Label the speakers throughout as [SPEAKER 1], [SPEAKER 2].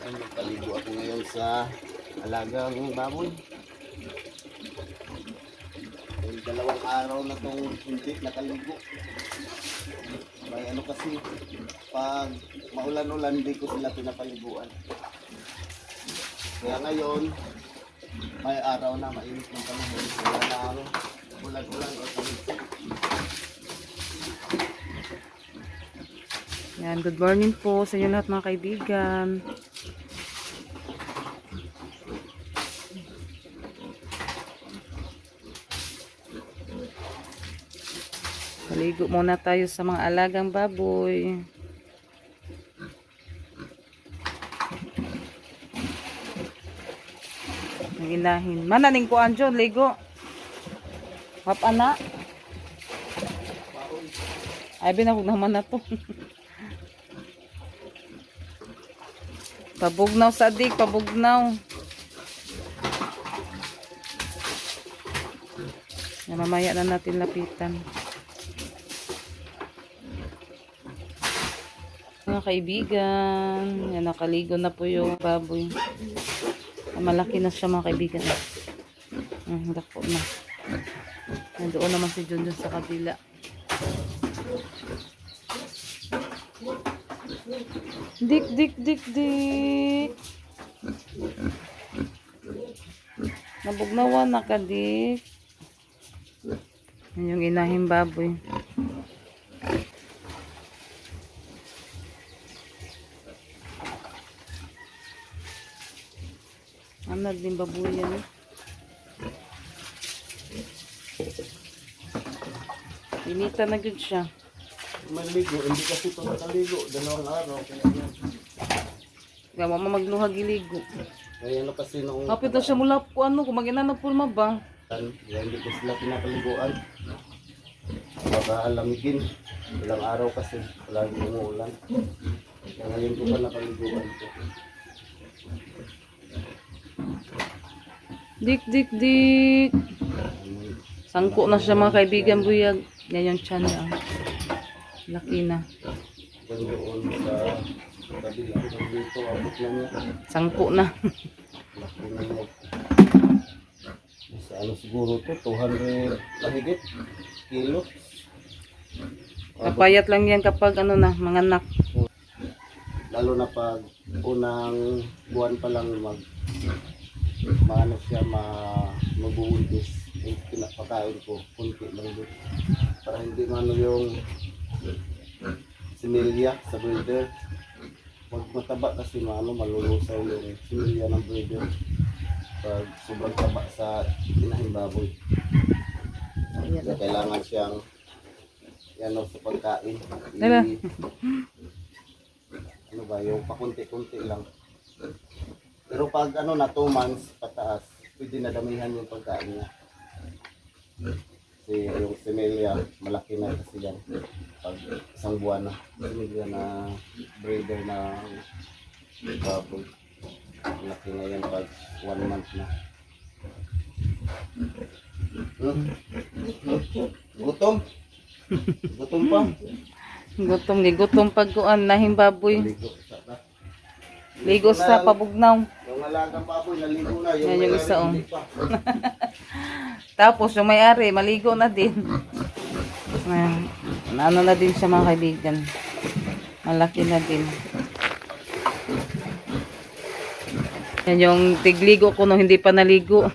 [SPEAKER 1] Ay, nagpaligo ako ngayon sa alagang baboy. Ay, 2 araw na itong hindi nakaligo. May ano kasi, pag maulan-ulan, hindi ko sila pinapaliguan. Kaya ngayon, may araw na mainit ng panahon. Kaya na ano, ulan-ulan o talisik.
[SPEAKER 2] Yan, good morning po sa inyo lahat mga kaibigan. Maligo muna tayo sa mga alagang baboy. Ang inahin. Mananing ko anjo, ligo. Hap ana. Ay binakog naman na to. Pabugnaw sa adik, pabugnaw. Yan, mamaya na natin lapitan. Mga kaibigan, yan, nakaligo na po yung baboy. Malaki na siya mga kaibigan. Dako na. Nandoon naman si Junjun sa kabila. Dik, dik, dik, dik. Nabugnawan na ka, dik. Yan yung inahing baboy. Ano din baboy yan eh. Inita na good siya.
[SPEAKER 1] Maligo, hindi kasi ito nakaligo. 2 araw. Kaya yan.
[SPEAKER 2] Kaya mama magluhag iligo.
[SPEAKER 1] Kaya ano kasi noong...
[SPEAKER 2] Kapit na siya mula po ano, kung mag-inanap po ba?
[SPEAKER 1] Kaya hindi ko sila pinapaliguan. Baka alamigin. Ilang araw kasi. Lagi umuulan. Kaya ngayon ko pa napaliguan ko.
[SPEAKER 2] Dik, dik, dik. Sangko na siya mga kaibigan buyag. Yan yung tiyan niya. Laki na.
[SPEAKER 1] Doon sa kabila. Dito, abot na niya.
[SPEAKER 2] Sangko na.
[SPEAKER 1] Laki na niya. Sa ano siguro to, 200 mahigit kilo.
[SPEAKER 2] Kapayat lang yan kapag ano na, mga anak.
[SPEAKER 1] Lalo na pag unang buwan pa lang maano siya magbubuntis. Yung pinapakain ko, kunti lang doon. Para hindi mano yung similya sa breeder. Pag mataba kasi malulusaw yung similya ng breeder. Pag sobrang taba sa inahing baboy. Kaya kailangan siyang yan sa pagkain. Ano ba, yung pakunti-kunti lang. Pero pag ano na 2 months pataas, pwede na damihan yung pagkain niya. Kasi yung similya, malaki na kasi yan. Pag 1 buwan na, similya na breeder na baboy. Malaki na yan pag 1 month na. Gutom? Gutom pa?
[SPEAKER 2] Gutom ni gutom pagkuan nahing baboy. Ligo sa pabugnaw.
[SPEAKER 1] Yung alagang baboy, naligo na.
[SPEAKER 2] Yan yung isa,
[SPEAKER 1] hindi pa.
[SPEAKER 2] Tapos yung may-ari maligo na din. Ano na din siya mga kaibigan. Malaki na din. Yan yung tigligo ko nung hindi pa naligo.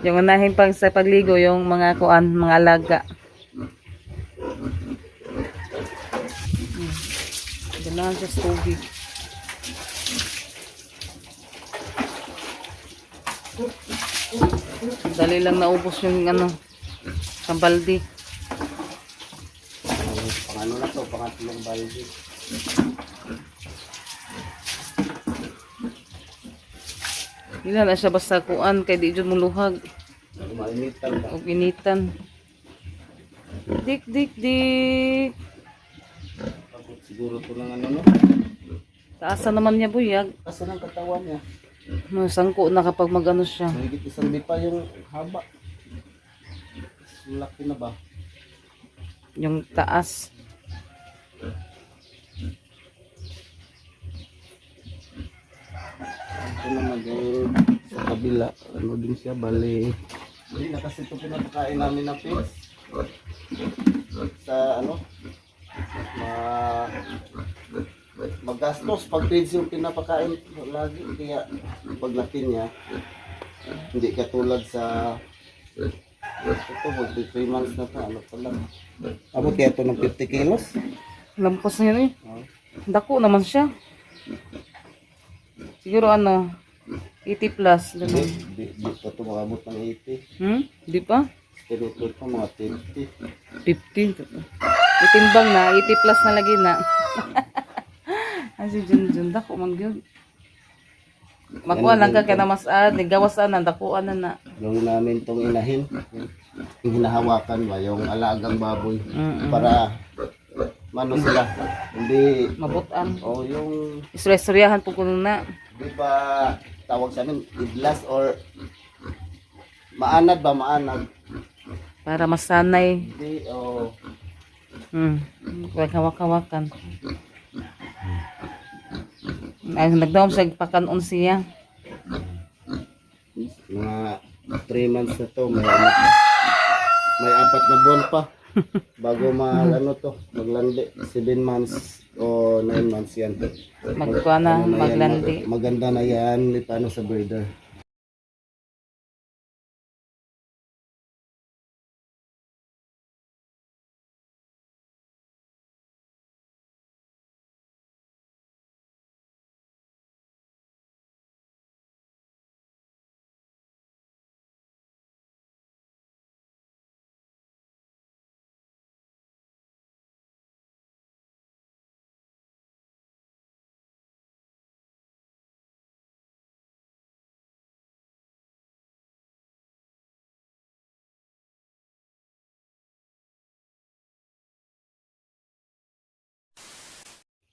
[SPEAKER 2] Yung unahin pang sa pagligo, yung mga kuan, mga alaga. Ganahan siya sa tubig. Dali lang naubos yung ano, sa balde.
[SPEAKER 1] Pang ano na to, pangatlong balde.
[SPEAKER 2] Ilan na siya basta kuan kay di jud muluhag.
[SPEAKER 1] Mainitan ba?
[SPEAKER 2] O pinitan. Dik, dik, dik.
[SPEAKER 1] Siguro to ng ano no?
[SPEAKER 2] Taasa naman niya buyag.
[SPEAKER 1] Kasi ng katawan niya.
[SPEAKER 2] Sangko na kapag magano siya.
[SPEAKER 1] Mahigit 1 pa yung haba. Laki na ba?
[SPEAKER 2] Yung taas.
[SPEAKER 1] Ito naman yung sa kabila. Ano din siya, bali. Hindi na kasi ito pinapakain namin ng pigs. Sa ano, magastos pag pigs yung pinapakain lagi. Kaya pag laki niya, hindi katulad sa ito, mag 3 months na ito. Ano pala? Abot kaya ito ng 50 kilos?
[SPEAKER 2] Lampas na yun eh.
[SPEAKER 1] Oh.
[SPEAKER 2] Dako naman siya. Siguro ano, 80 plus. Ganun.
[SPEAKER 1] Di pa ito makabot ng 80.
[SPEAKER 2] Di pa?
[SPEAKER 1] Tinutod pa mga 50.
[SPEAKER 2] 50. Itimbang na, 80 plus na lagi na. Asi Junjun, dako man gyud. Makuha lang ka kaya na mas gawasan na, dakuan na.
[SPEAKER 1] Gawin namin itong inahin. Yung hinahawakan ba, yung alagang baboy. Para mano sila. Hindi,
[SPEAKER 2] Mabutan.
[SPEAKER 1] o yung,
[SPEAKER 2] Istoryahan po ko na.
[SPEAKER 1] di ba tawag sa amin, idlas or maanad ba, maanad.
[SPEAKER 2] Para masanay.
[SPEAKER 1] Hindi, o,
[SPEAKER 2] Huwag hawak-hawakan. Ay, nagdawam siya pakanon siya.
[SPEAKER 1] mga 3 months na to, may ano pa. May 4 na buwan pa. Bago ano to, maglandi. 7 months o 9 months yan.
[SPEAKER 2] Magkuha na,
[SPEAKER 1] Ano yan,
[SPEAKER 2] maglandi.
[SPEAKER 1] maganda na yan, paano sa breeder.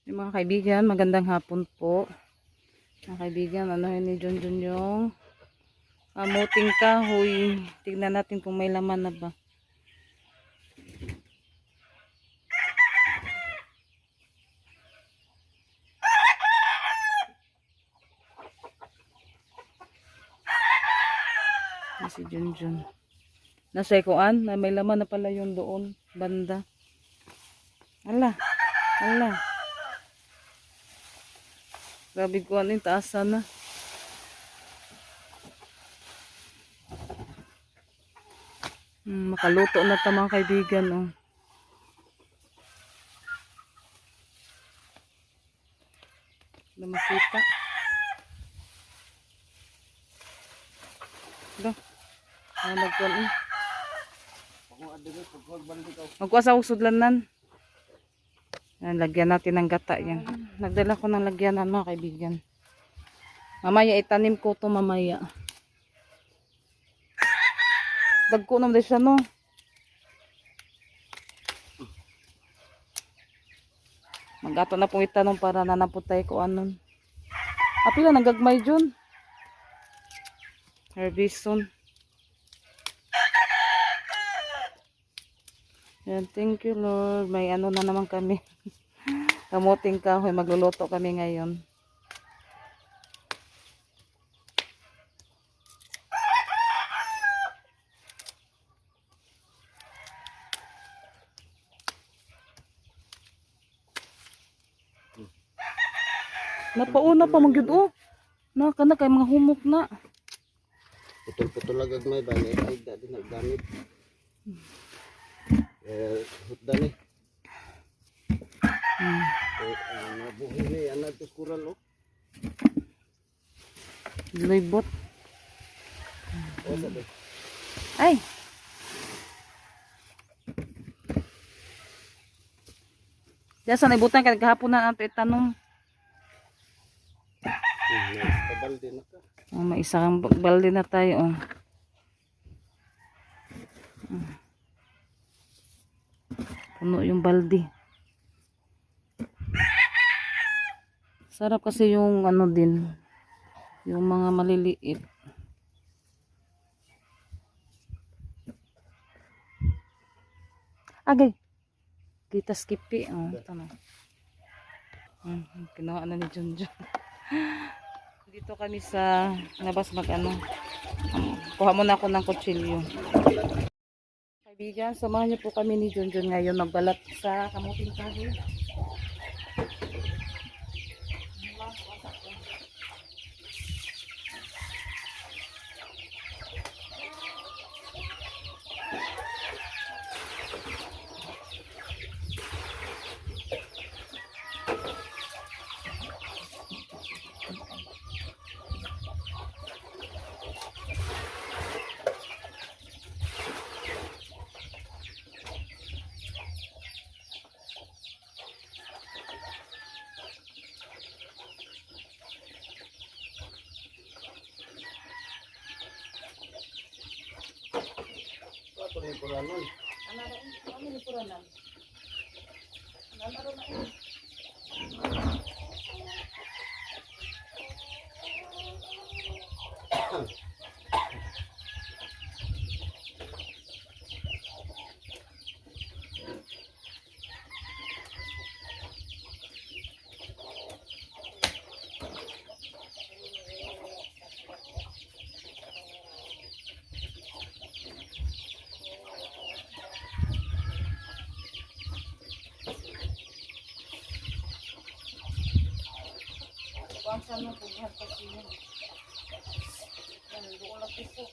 [SPEAKER 2] Yung mga kaibigan, magandang hapon po. Mga kaibigan, ano yun ni Junjun yung amuting kahoy. Tignan natin kung may laman na ba. Yan si Junjun. Nasa ikuan, na may laman na pala yung doon, banda. Ala, ala. Grabe ko ano yung taasan na. Makaluto na ito mga kaibigan. Oh. Na makita. Ito. Nagkuhan eh. Magkuha sa usudlanan. Yan, lagyan natin ng gata yan. Nagdala ko ng lagyanan mga kaibigan. Mamaya itanim ko to mamaya. Dagko naman din siya no. Magato na pong itanong para nanaputay ko anon. Apila nagagmay dyan. Herbison. Yan, thank you Lord. May ano na naman kami. Kamuting kahoy. Magluluto kami ngayon. Napauna pa magyud oh. Naka na kay mga humok na.
[SPEAKER 1] Putol-putol agad may bali. Ay, dati nagdamit. Hutdan eh. Nabuhin na yan. Natos kural oh.
[SPEAKER 2] Luibot.
[SPEAKER 1] O, sabi.
[SPEAKER 2] Ay. Diyan sa naibutan ka kahapon na ato itanong.
[SPEAKER 1] Pabalde na ka.
[SPEAKER 2] Oh, may isang balde na tayo. Oh. Puno yung balde. Sarap kasi yung ano din. Yung mga maliliit. Agay. Kita skipi. Oh, tama. Kinuha na ni Junjun. Dito kami sa labas mag-ano. Kuha muna ako ng kutsilyo. Kaibigan, samahan niyo po kami ni Junjun ngayon magbalat sa kamuting kahoy.
[SPEAKER 1] Ito rin po naman.
[SPEAKER 2] Ano ni puranan? Nalaro na yun. Kuhaan siya nung pagbuhat kasi yun. Yan, doon lang piso.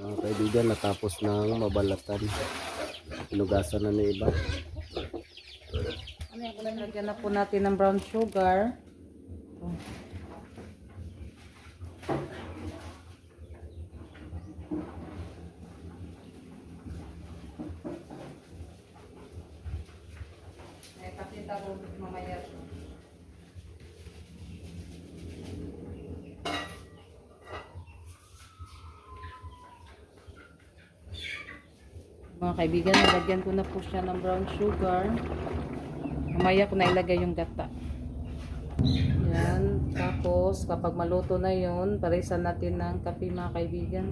[SPEAKER 1] Mga kaibigan, natapos ng mabalatan. Pinugasan na ni iba.
[SPEAKER 2] Ano yan? Lagyan na po natin ng brown sugar. Ito. Ay, patinta ko mamaya. Mga kaibigan, nilagyan ko na po siya ng brown sugar. Mamaya ko na ilagay yung gata. Yan. Tapos, kapag maluto na yun, parisan natin ng kape mga kaibigan.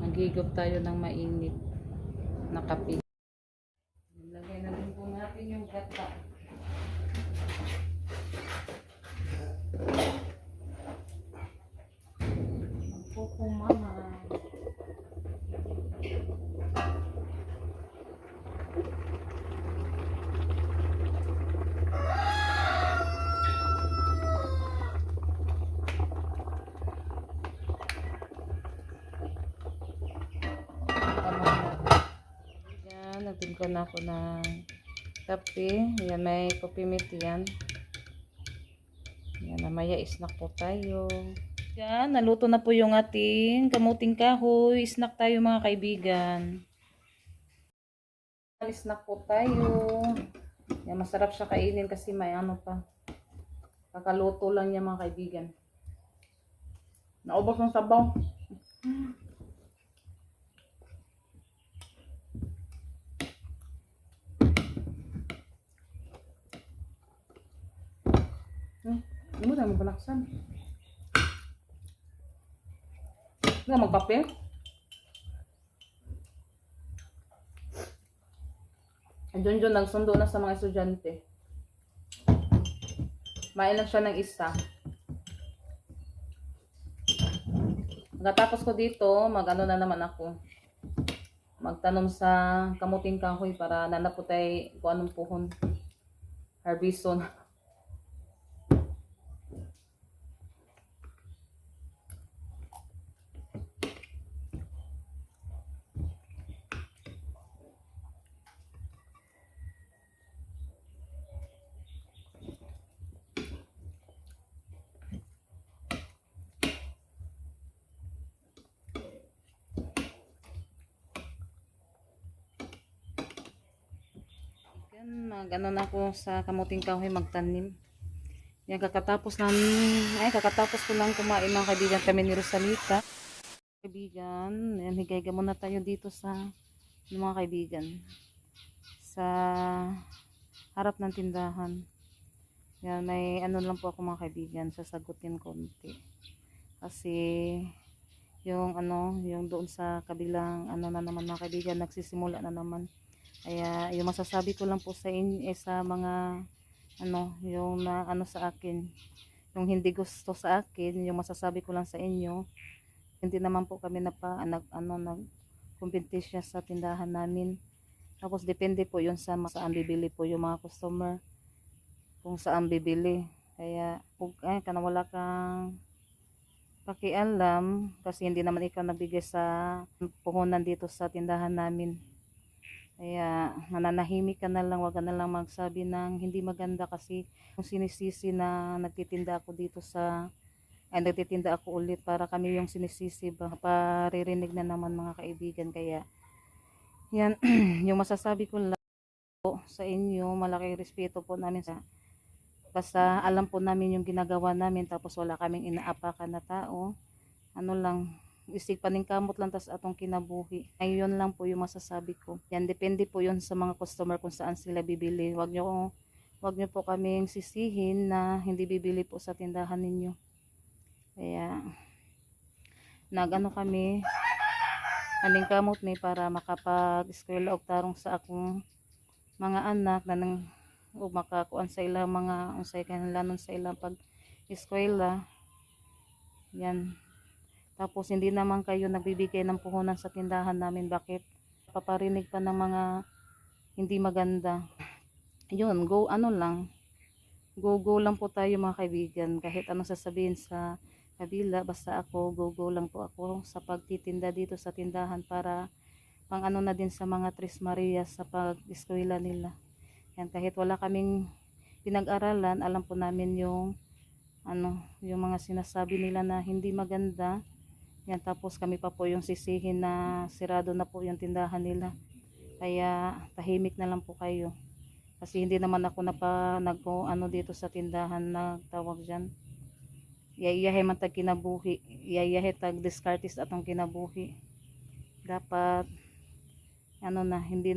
[SPEAKER 2] Maghigop tayo ng mainit na kape. Ilagay na rin po natin yung gata. Ang kukumama. Yan, nagpin ko na ako ng kape. Yan, may coffee mate yan. Yan, namaya snack po tayo. Yan, naluto na po yung ating kamuting kahoy. Snack tayo mga kaibigan. Snack po tayo. Yan, masarap siya kainin kasi may ano pa. Kakaluto lang niya mga kaibigan. Naubos ng sabaw. Ano na mo balaksan? Ano magkape? Junjun nagsundo na sa mga estudyante. Main lang siya ng isa. Pagkatapos ko dito, mag-ano na naman ako. Magtanom sa kamuting kahoy para nanaputay kung anong puhon. Harbison. Yan, mag-ano na ako sa kamuting kahoy magtanim. Yan, kakatapos ko lang kumain mga kaibigan kami ni Rosalita. Kaibigan, ayan, higay muna tayo dito sa mga kaibigan. Sa harap ng tindahan. Yan, may ano lang po ako mga kaibigan, sasagutin konti. Kasi yung ano, yung doon sa kabilang ano na naman mga kaibigan, nagsisimula na naman. Kaya yung masasabi ko lang po sa inyo sa mga ano, yung na ano sa akin, yung hindi gusto sa akin, yung masasabi ko lang sa inyo, hindi naman po kami nag kompetisya sa tindahan namin. Tapos depende po yun sa saan bibili po yung mga customer, kung saan bibili. Kaya wala kang pakialam kasi hindi naman ikaw nagbigay sa puhunan dito sa tindahan namin. Kaya mananahimik ka na lang, wag ka na lang magsabi ng hindi maganda kasi kung sinisisi na nagtitinda ako dito nagtitinda ako ulit para kami yung sinisisi ba, paririnig na naman mga kaibigan. Kaya yan yung masasabi ko lang po sa inyo, malaki respeto po namin sa basta alam po namin yung ginagawa namin, tapos wala kaming inaapakan na tao. Ano lang, isig paningkamot lang tas atong kinabuhi. Ayun lang po yung masasabi ko. Yan, depende po yun sa mga customer kung saan sila bibili. Wag nyo po kaming sisihin na hindi bibili po sa tindahan ninyo. Kaya nagano kami, paningkamot ni para makapag-eskwela og tarong sa akong mga anak na nang o makakuan sa ilang mga unsay kinahanglanon sa ilang pag-eskwela. Yan. Tapos hindi naman kayo nagbibigay ng puhunan sa tindahan namin. Bakit? Paparinig pa ng mga hindi maganda. Yun, go lang. Go lang po tayo mga kaibigan. Kahit anong sasabihin sa kabila, basta ako, go lang po ako sa pagtitinda dito sa tindahan para pang ano na din sa mga Tres Marias sa pag-eskwela nila. Yan, kahit wala kaming pinag-aralan, alam po namin yung yung mga sinasabi nila na hindi maganda. Yan, tapos kami pa po yung sisihin na sirado na po yung tindahan nila. Kaya tahimik na lang po kayo. Kasi hindi naman ako dito sa tindahan na tawag dyan. Iyayahe man tag kinabuhi. Iyayahe tag diskartis atong kinabuhi. Dapat hindi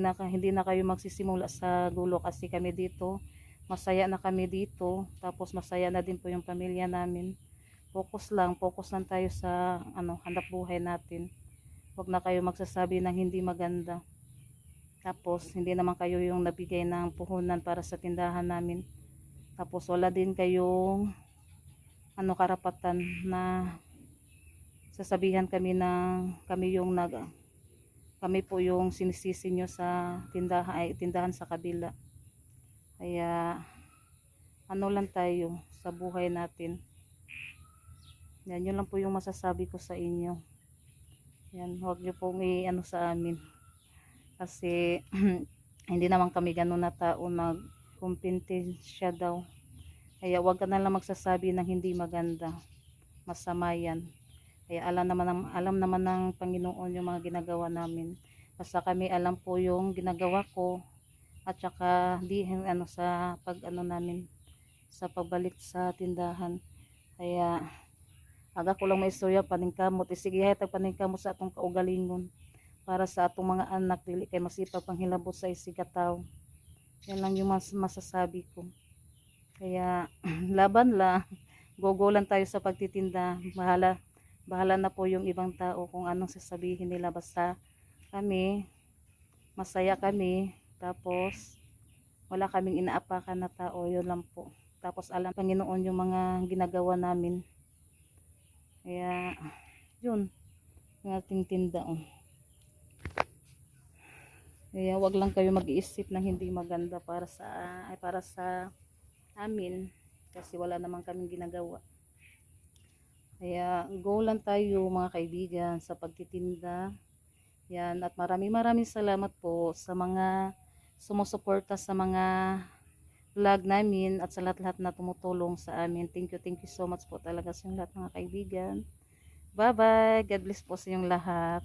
[SPEAKER 2] na kayo magsisimula sa gulo kasi kami dito. Masaya na kami dito. Tapos masaya na din po yung pamilya namin. Focus lang tayo sa hanap buhay natin. Huwag na kayo magsasabi ng hindi maganda. Tapos hindi naman kayo yung nabigay ng puhunan para sa tindahan namin. Tapos wala din kayong karapatan na sasabihan kami kami po yung sinisisi nyo sa tindahan sa kabila. Kaya lang tayo sa buhay natin. Yan, yun lang po yung masasabi ko sa inyo. Yan, huwag nyo pong sa amin. Kasi hindi naman kami ganun na tao nagkumpetensya daw. Kaya huwag ka na lang magsasabi ng hindi maganda. Masama yan. Kaya alam naman ng Panginoon yung mga ginagawa namin. Basta kami alam po yung ginagawa ko at saka sa namin sa pagbalik sa tindahan. Kaya aga ko lang may istorya paningkamot. Sige tag paningkamot sa atong kaugalingon para sa atong mga anak dili kay masipag panghilabot sa isigataw. Yan lang yung masasabi ko. Kaya laban lang. Go lang tayo sa pagtitinda. Bahala na po yung ibang tao kung anong sasabihin nila. Basta kami, masaya kami. Tapos, wala kaming inaapakan na tao. Yun lang po. Tapos, alam Panginoon yung mga ginagawa namin. Kaya, yun. Yung ating tinda. Kaya, wag lang kayo mag-iisip ng hindi maganda para sa amin. Kasi wala naman kaming ginagawa. Kaya go lang tayo mga kaibigan sa pagtitinda. Yan, at maraming salamat po sa mga sumusuporta sa mga vlog namin at sa lahat na tumutulong sa amin. Thank you so much po talaga sa lahat mga kaibigan. Bye bye. God bless po sa inyong lahat.